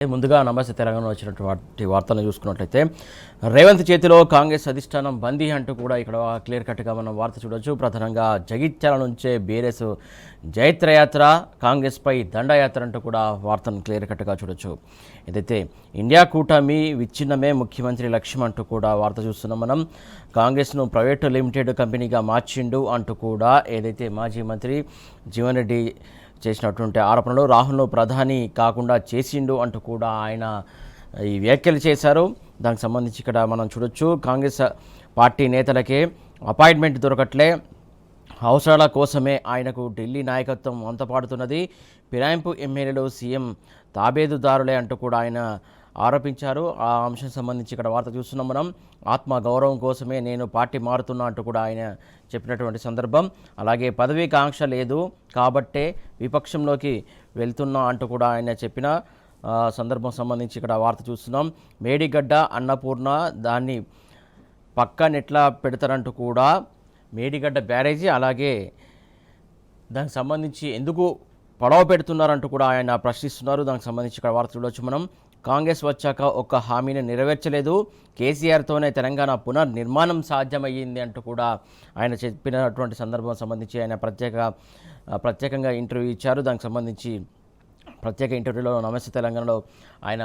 ముందుగా నమస్తే తెలంగాణ వచ్చినటువంటి వార్తలను చూసుకున్నట్లయితే రేవంత్ చేతిలో కాంగ్రెస్ అధిష్టానం బందీ అంటూ కూడా ఇక్కడ క్లియర్ కట్గా మనం వార్త చూడొచ్చు. ప్రధానంగా జగిత్యాల నుంచే బీఆర్ఎస్ జైత్రయాత్ర, కాంగ్రెస్పై దండయాత్ర అంటూ కూడా వార్తను క్లియర్ కట్గా చూడొచ్చు. ఏదైతే ఇండియా కూటమి విచ్ఛిన్నమే ముఖ్యమంత్రి లక్ష్యం అంటూ కూడా వార్త చూస్తున్నాం మనం. కాంగ్రెస్ను ప్రైవేటు లిమిటెడ్ కంపెనీగా మార్చిండు అంటూ కూడా ఏదైతే మాజీ మంత్రి జీవన్ రెడ్డి చేసినటువంటి ఆరోపణలు, రాహుల్ను ప్రధాని కాకుండా చేసిండు అంటూ కూడా ఆయన ఈ వ్యాఖ్యలు చేశారు. దానికి సంబంధించి ఇక్కడ మనం చూడొచ్చు, కాంగ్రెస్ పార్టీ నేతలకే అపాయింట్మెంట్ దొరకట్లే, అవసరాల కోసమే ఆయనకు ఢిల్లీ నాయకత్వం వంతపాడుతున్నది, ఫిరాయింపు ఎమ్మెల్యేలు సీఎం తాబేదుదారులే అంటూ కూడా ఆయన ఆరోపించారు. ఆ అంశం సంబంధించి ఇక్కడ వార్త చూస్తున్నాం మనం. ఆత్మ గౌరవం కోసమే నేను పార్టీ మారుతున్నా అంటూ కూడా ఆయన చెప్పినటువంటి సందర్భం. అలాగే పదవీ కాంక్ష లేదు కాబట్టే విపక్షంలోకి వెళ్తున్నా అంటూ కూడా ఆయన చెప్పిన సందర్భం సంబంధించి ఇక్కడ వార్త చూస్తున్నాం. మేడిగడ్డ అన్నపూర్ణ దాన్ని పక్కనెట్లా పెడతారంటూ కూడా మేడిగడ్డ బ్యారేజీ, అలాగే దానికి సంబంధించి ఎందుకు పడవ పెడుతున్నారంటూ కూడా ఆయన ప్రశ్నిస్తున్నారు. దానికి సంబంధించి ఇక్కడ వార్త చూడవచ్చు మనం. కాంగ్రెస్ వచ్చాక ఒక్క హామీని నెరవేర్చలేదు, కేసీఆర్తోనే తెలంగాణ పునర్నిర్మాణం సాధ్యమయ్యింది అంటూ కూడా ఆయన చెప్పినటువంటి సందర్భం సంబంధించి ఆయన ప్రత్యేకంగా ఇంటర్వ్యూ ఇచ్చారు. దానికి సంబంధించి ప్రత్యేక ఇంటర్వ్యూలో నమస్తే తెలంగాణలో ఆయన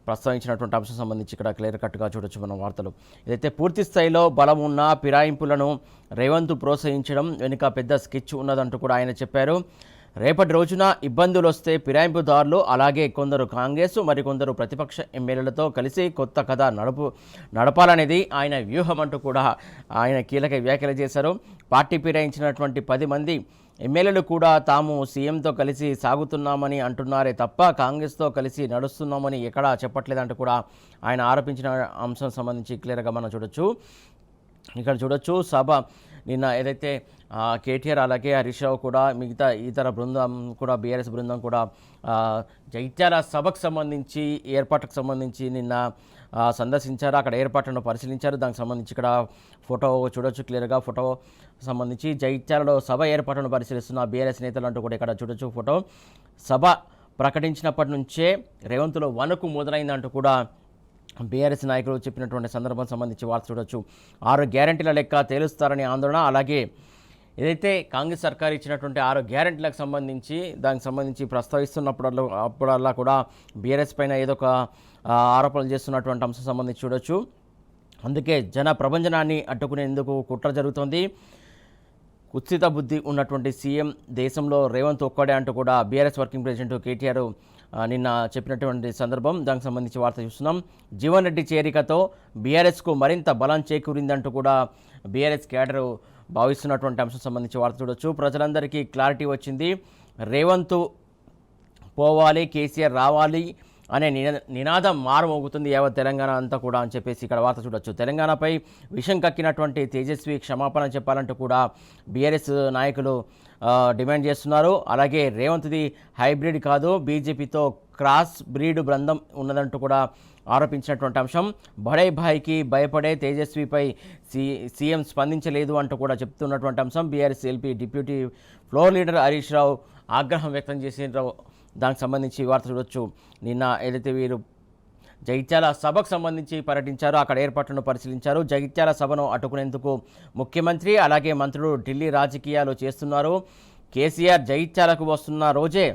ప్రస్తావించినటువంటి అంశం సంబంధించి ఇక్కడ క్లియర్ కట్గా చూడొచ్చు మనం వార్తలు. ఇదైతే పూర్తి స్థాయిలో బలం ఉన్న ఫిరాయింపులను రేవంత్ ప్రోత్సహించడం వెనుక పెద్ద స్కెచ్ ఉన్నదంటూ కూడా ఆయన చెప్పారు. రేపటి రోజున ఇబ్బందులు వస్తే ఫిరాయింపుదారులు, అలాగే కొందరు కాంగ్రెస్, మరికొందరు ప్రతిపక్ష ఎమ్మెల్యేలతో కలిసి కొత్త కథ నడపాలనేది ఆయన వ్యూహం అంటూ కూడా ఆయన కీలక వ్యాఖ్యలు చేశారు. పార్టీ ఫిరాయించినటువంటి 10 మంది ఎమ్మెల్యేలు కూడా తాము సీఎంతో కలిసి సాగుతున్నామని అంటున్నారే తప్ప కాంగ్రెస్తో కలిసి నడుస్తున్నామని ఎక్కడా చెప్పట్లేదంటూ కూడా ఆయన ఆరోపించిన అంశం సంబంధించి క్లియర్గా మనం చూడొచ్చు. ఇక్కడ చూడొచ్చు, సభ నిన్న ఏదైతే కేటీఆర్ అలాగే హరీష్ రావు కూడా మిగతా ఇతర బృందం కూడా బీఆర్ఎస్ బృందం కూడా జైత్యాల సభకు సంబంధించి ఏర్పాటుకు సంబంధించి నిన్న సందర్శించారు, అక్కడ ఏర్పాట్లను పరిశీలించారు. దానికి సంబంధించి ఇక్కడ ఫోటో చూడొచ్చు క్లియర్గా. ఫోటో సంబంధించి జైత్యాలలో సభ ఏర్పాటును పరిశీలిస్తున్న బీఆర్ఎస్ నేతలు అంటూ కూడా ఇక్కడ చూడొచ్చు ఫోటో. సభ ప్రకటించినప్పటి నుంచే రేవంత్లో వణుకు మొదలైందంటూ కూడా బీఆర్ఎస్ నాయకులు చెప్పినటువంటి సందర్భం సంబంధించి వార్త చూడొచ్చు. 6 గ్యారెంటీల లెక్క తేలుస్తారని ఆందోళన, అలాగే ఏదైతే కాంగ్రెస్ సర్కార్ ఇచ్చినటువంటి 6 గ్యారెంటీలకు సంబంధించి దానికి సంబంధించి ప్రస్తావిస్తున్నప్పుడల్లా కూడా బీఆర్ఎస్ పైన ఏదో ఒక ఆరోపణలు చేస్తున్నటువంటి అంశం సంబంధించి చూడొచ్చు. అందుకే జన ప్రభంజనాన్ని అడ్డుకునేందుకు కుట్ర జరుగుతోంది. కుత్సిత బుద్ధి ఉన్నటువంటి సీఎం దేశంలో రేవంత్ ఒక్కడే అంటూ కూడా బీఆర్ఎస్ వర్కింగ్ ప్రెసిడెంట్ కేటీఆర్ నిన్న చెప్పినటువంటి సందర్భం. దానికి సంబంధించి వార్త చూస్తున్నాం. జీవన్ రెడ్డి చేరికతో బీఆర్ఎస్కు మరింత బలం చేకూరిందంటూ కూడా బీఆర్ఎస్ క్యాడర్ భావిస్తున్నటువంటి అంశం సంబంధించి వార్త చూడొచ్చు. ప్రజలందరికీ క్లారిటీ వచ్చింది, రేవంత్ పోవాలి, కేసీఆర్ రావాలి అనే నినాదం మారుమోగుతుంది యావత్ తెలంగాణ అంతా కూడా అని చెప్పేసి ఇక్కడ వార్త చూడొచ్చు. తెలంగాణపై విషం కక్కినటువంటి తేజస్వి క్షమాపణ చెప్పాలంటూ కూడా బీఆర్ఎస్ నాయకులు డిమాండ్ చేస్తున్నారు. అలాగే రేవంత్ది హైబ్రిడ్ కాదు, బీజేపీతో క్రాస్ బ్రీడ్ బృందం ఉన్నదంటూ కూడా ఆరోపించినటువంటి అంశం. బడే భాయ్కి భయపడే తేజస్విపై సీఎం స్పందించలేదు అంటూ కూడా చెప్తున్నటువంటి అంశం. BRS LP deputy floor leader Harish Rao ఆగ్రహం వ్యక్తం చేసిన దానికి సంబంధించి వార్త చూడొచ్చు. నిన్న ఏదైతే వీరు జగిత్యాల సభకు సంబంధించి పర్యటించారో అక్కడ ఏర్పాట్లను పరిశీలించారు. జగిత్యాల సభను అడ్డుకునేందుకు ముఖ్యమంత్రి అలాగే మంత్రులు ఢిల్లీ రాజకీయాలు చేస్తున్నారు. కేసీఆర్ జగిత్యాలకు వస్తున్న రోజే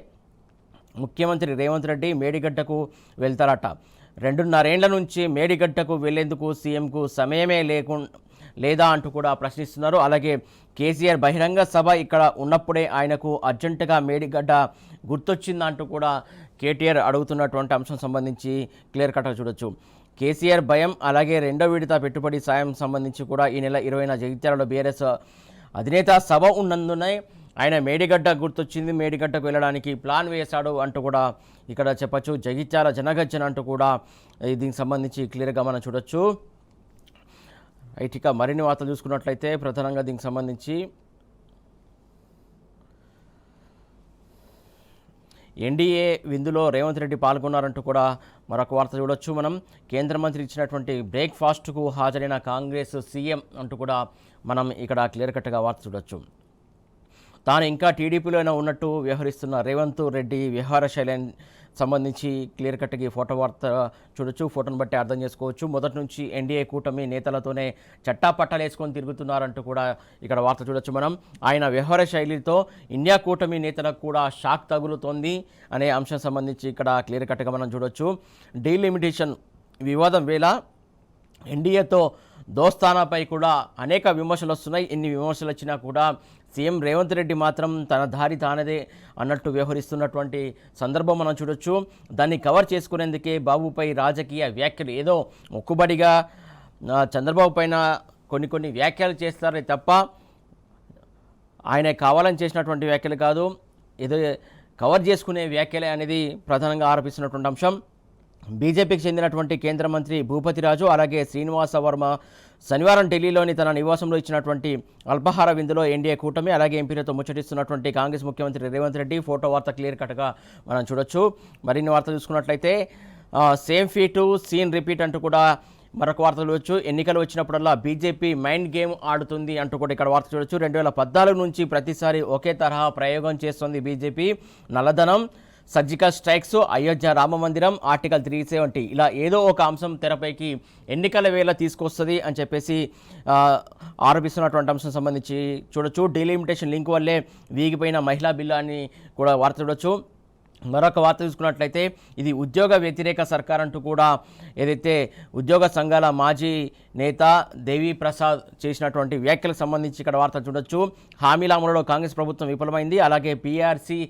ముఖ్యమంత్రి రేవంత్ రెడ్డి మేడిగడ్డకు వెళ్తారట. 2.5 ఏళ్ల నుంచి మేడిగడ్డకు వెళ్లేందుకు సీఎంకు సమయమే లేదా అంటూ కూడా ప్రశ్నిస్తున్నారు. అలాగే కేసీఆర్ బహిరంగ సభ ఇక్కడ ఉన్నప్పుడే ఆయనకు అర్జెంటుగా మేడిగడ్డ గుర్తొచ్చిందంటూ కూడా కేటీఆర్ అడుగుతున్నటువంటి అంశం సంబంధించి క్లియర్ కట్గా చూడొచ్చు. కేసీఆర్ భయం, అలాగే 2వ విడత పెట్టుబడి సాయం సంబంధించి కూడా ఈ నెల 20న జగిత్యాలలో బీఆర్ఎస్ అధినేత సభ ఉన్నందునే ఆయన మేడిగడ్డ గుర్తొచ్చింది, మేడిగడ్డకు వెళ్ళడానికి ప్లాన్ వేశాడు అంటూ కూడా ఇక్కడ చెప్పచ్చు. జగిత్యాల జనగర్జన అంటూ కూడా దీనికి సంబంధించి క్లియర్గా మనం చూడొచ్చు. ఇక మరిన్ని వార్తలు చూసుకున్నట్లయితే ప్రధానంగా దీనికి సంబంధించి ఎన్డీఏ విందులో రేవంత్ రెడ్డి పాల్గొన్నారంటూ కూడా మరొక వార్త చూడొచ్చు మనం. కేంద్ర మంత్రి ఇచ్చినటువంటి బ్రేక్ఫాస్ట్కు హాజరైన కాంగ్రెస్ సీఎం అంటూ కూడా మనం ఇక్కడ క్లియర్ కట్గా వార్త చూడొచ్చు. తాను ఇంకా టీడీపీలోనే ఉన్నట్టు వ్యవహరిస్తున్న రేవంత్ రెడ్డి వ్యవహార శైలిని సంబంధించి క్లియర్ కట్గా ఈ ఫోటో వార్త చూడొచ్చు. ఫోటోను బట్టి అర్థం చేసుకోవచ్చు. మొదటి నుంచి ఎన్డీఏ కూటమి నేతలతోనే చట్టాపట్టాలు వేసుకొని తిరుగుతున్నారంటూ కూడా ఇక్కడ వార్త చూడొచ్చు మనం. ఆయన వ్యవహార శైలితో ఇండియా కూటమి నేతలకు కూడా షాక్ తగులుతోంది అనే అంశం సంబంధించి ఇక్కడ క్లియర్ కట్గా మనం చూడొచ్చు. డీలిమిటేషన్ వివాదం వేళ ఎన్డీఏతో దోస్తానాపై కూడా అనేక విమర్శలు వస్తున్నాయి. ఎన్ని విమర్శలు వచ్చినా కూడా సీఎం రేవంత్ రెడ్డి మాత్రం తన దారి తానదే అన్నట్టు వ్యవహరిస్తున్నటువంటి సందర్భం మనం చూడొచ్చు. దాన్ని కవర్ చేసుకునేందుకే బాబుపై రాజకీయ వ్యాఖ్యలు ఏదో మొక్కుబడిగా చంద్రబాబు పైన కొన్ని వ్యాఖ్యలు చేస్తారే తప్ప ఆయన కావాలని చేసినటువంటి వ్యాఖ్యలు కాదు, ఏదో కవర్ చేసుకునే వ్యాఖ్యలే అనేది ప్రధానంగా ఆరోపిస్తున్నటువంటి అంశం. బీజేపీకి చెందినటువంటి కేంద్ర మంత్రి భూపతిరాజు అలాగే శ్రీనివాస వర్మ శనివారం ఢిల్లీలోని తన నివాసంలో ఇచ్చినటువంటి అల్పాహార విందులో ఎన్డీఏ కూటమి అలాగే ఎంపీలతో ముచ్చటిస్తున్నటువంటి కాంగ్రెస్ ముఖ్యమంత్రి రేవంత్ రెడ్డి ఫోటో వార్త క్లియర్ కట్గా మనం చూడొచ్చు. మరిన్ని వార్తలు చూసుకున్నట్లయితే సేమ్ ఫీటు సీన్ రిపీట్ అంటూ కూడా మరొక వార్త చూడవచ్చు. ఎన్నికలు వచ్చినప్పుడల్లా బీజేపీ మైండ్ గేమ్ ఆడుతుంది అంటూ కూడా ఇక్కడ వార్త చూడొచ్చు. 2014 నుంచి ప్రతిసారి ఒకే తరహా ప్రయోగం చేస్తుంది బీజేపీ. నల్లధనం, సర్జికల్ స్ట్రైక్స్, అయోధ్య రామ మందిరం, ఆర్టికల్ 370 ఇలా ఏదో ఒక అంశం తెరపైకి ఎన్నికల వేళ తీసుకొస్తుంది అని చెప్పేసి ఆరోపిస్తున్నటువంటి అంశం సంబంధించి చూడొచ్చు. డీలిమిటేషన్ లింక్ వల్లే వీగిపోయిన మహిళా బిల్లు అని కూడా వార్త చూడొచ్చు. మరొక వార్త చూసుకున్నట్లయితే ఇది ఉద్యోగ వ్యతిరేక సర్కార్ అంటూ కూడా ఏదైతే ఉద్యోగ సంఘాల మాజీ నేత దేవి ప్రసాద్ చేసినటువంటి వ్యాఖ్యలకు సంబంధించి ఇక్కడ వార్త చూడొచ్చు. హామీల అమలులో కాంగ్రెస్ ప్రభుత్వం విఫలమైంది. అలాగే పీఆర్సీ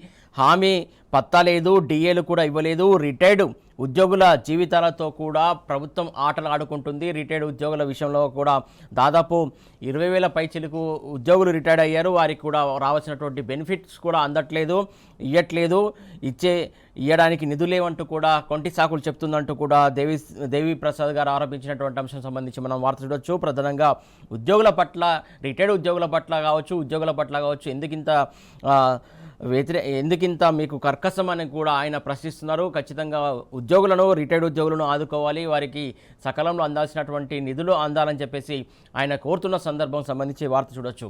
హామీ పత్తా లేదు, డిఏలు కూడా ఇవ్వలేదు. రిటైర్డ్ ఉద్యోగుల జీవితాలతో కూడా ప్రభుత్వం ఆటలు ఆడుకుంటుంది. రిటైర్డ్ ఉద్యోగుల విషయంలో కూడా దాదాపు 20,000 పైచిలకు ఉద్యోగులు రిటైర్డ్ అయ్యారు. వారికి కూడా రావాల్సినటువంటి బెనిఫిట్స్ కూడా అందట్లేదు, ఇవ్వట్లేదు, ఇవ్వడానికి నిధులేవంటూ కూడా కొంటి సాకులు చెప్తుందంటూ కూడా దేవి ప్రసాద్ గారు ఆరోపించినటువంటి అంశం సంబంధించి మనం వార్త చూడొచ్చు. ప్రధానంగా ఉద్యోగుల పట్ల, రిటైర్డ్ ఉద్యోగుల పట్ల కావచ్చు ఎందుకింత మీకు కర్కశం అని కూడా ఆయన ప్రశ్నిస్తున్నారు. ఖచ్చితంగా రిటైర్డ్ ఉద్యోగులను ఆదుకోవాలి, వారికి సకాలంలో అందాల్సినటువంటి నిధులు అందాలని చెప్పేసి ఆయన కోరుతున్న సందర్భం సంబంధించి వార్త చూడొచ్చు.